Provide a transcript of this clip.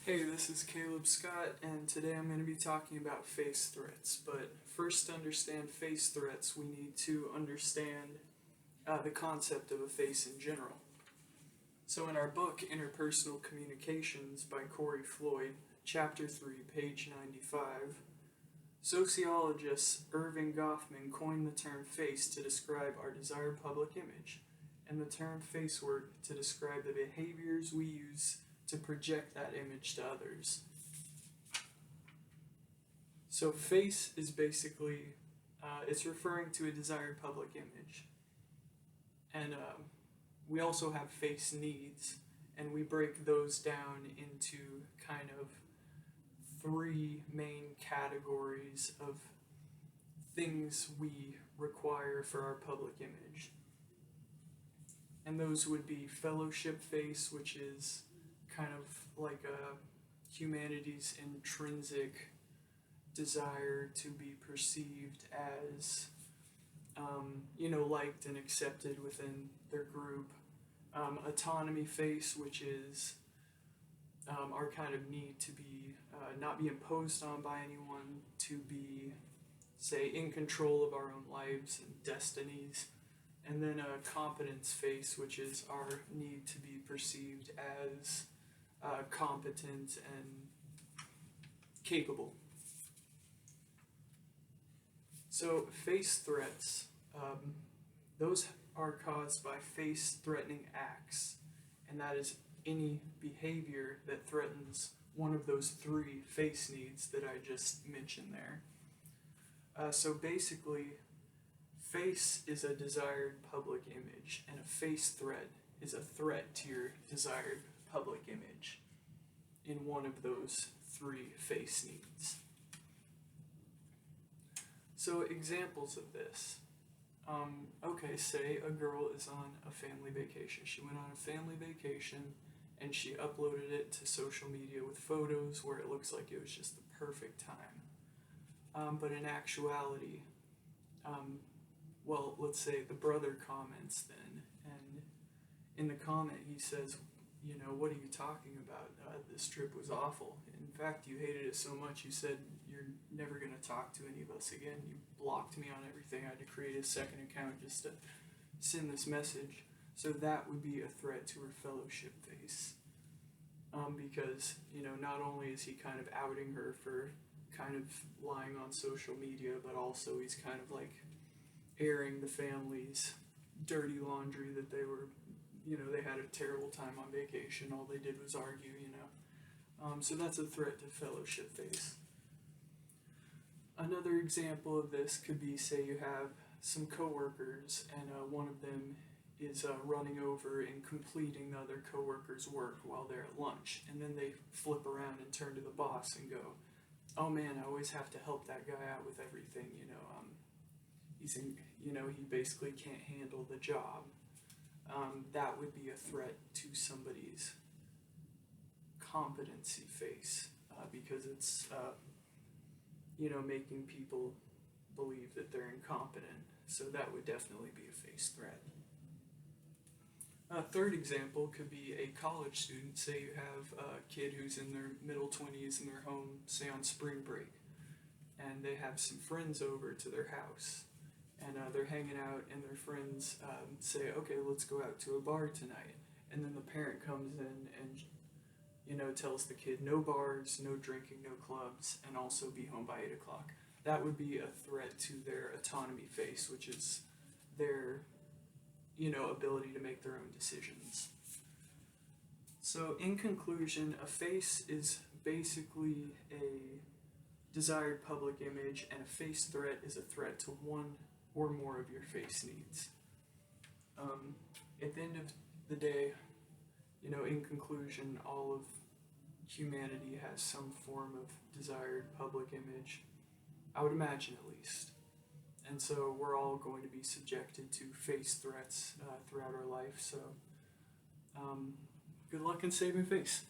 Hey, this is Caleb Scott, and today I'm going to be talking about face threats. But first, to understand face threats, we need to understand the concept of a face in general. So, in our book, Interpersonal Communications by Corey Floyd, Chapter 3, page 95, sociologist Irving Goffman coined the term face to describe our desired public image, and the term face work to describe the behaviors we use to project that image to others. So face is basically, it's referring to a desired public image. And we also have face needs, and we break those down into kind of three main categories of things we require for our public image. And those would be fellowship face, which is kind of like humanity's intrinsic desire to be perceived as, liked and accepted within their group. Autonomy face, which is our kind of need to be not be imposed on by anyone, to be, say, in control of our own lives and destinies. And then a competence face, which is our need to be perceived as competent and capable. So face threats, those are caused by face-threatening acts, and that is any behavior that threatens one of those three face needs that I just mentioned there. So basically, face is a desired public image, and a face threat is a threat to your desired public image in one of those three face needs. So examples of this. Say a girl is on a family vacation. She went on a family vacation and she uploaded it to social media with photos where it looks like it was just the perfect time. But in actuality, let's say the brother comments then, and in the comment he says, what are you talking about? This trip was awful. In fact, you hated it so much you said you're never going to talk to any of us again. You blocked me on everything. I had to create a second account just to send this message. So that would be a threat to her fellowship face. Because, not only is he kind of outing her for kind of lying on social media, but also he's kind of like airing the family's dirty laundry that they were, they had a terrible time on vacation. All they did was argue, So that's a threat to fellowship face. Another example of this could be, say you have some coworkers and one of them is running over and completing the other coworker's work while they're at lunch, and then they flip around and turn to the boss and go, "Oh man, I always have to help that guy out with everything. He basically can't handle the job." That would be a threat to somebody's competency face, because it's making people believe that they're incompetent. So that would definitely be a face threat. A third example could be a college student. Say you have a kid who's in their middle 20s in their home, say on spring break, and they have some friends over to their house, and they're hanging out, and their friends say, "Okay, let's go out to a bar tonight." And then the parent comes in and tells the kid no bars, no drinking, no clubs, and also be home by 8 o'clock. That would be a threat to their autonomy face, which is their ability to make their own decisions. So in conclusion, a face is basically a desired public image, and a face threat is a threat to one or more of your face needs. At the end of the day, in conclusion, all of humanity has some form of desired public image, I would imagine at least. And so we're all going to be subjected to face threats throughout our life. So good luck in saving face.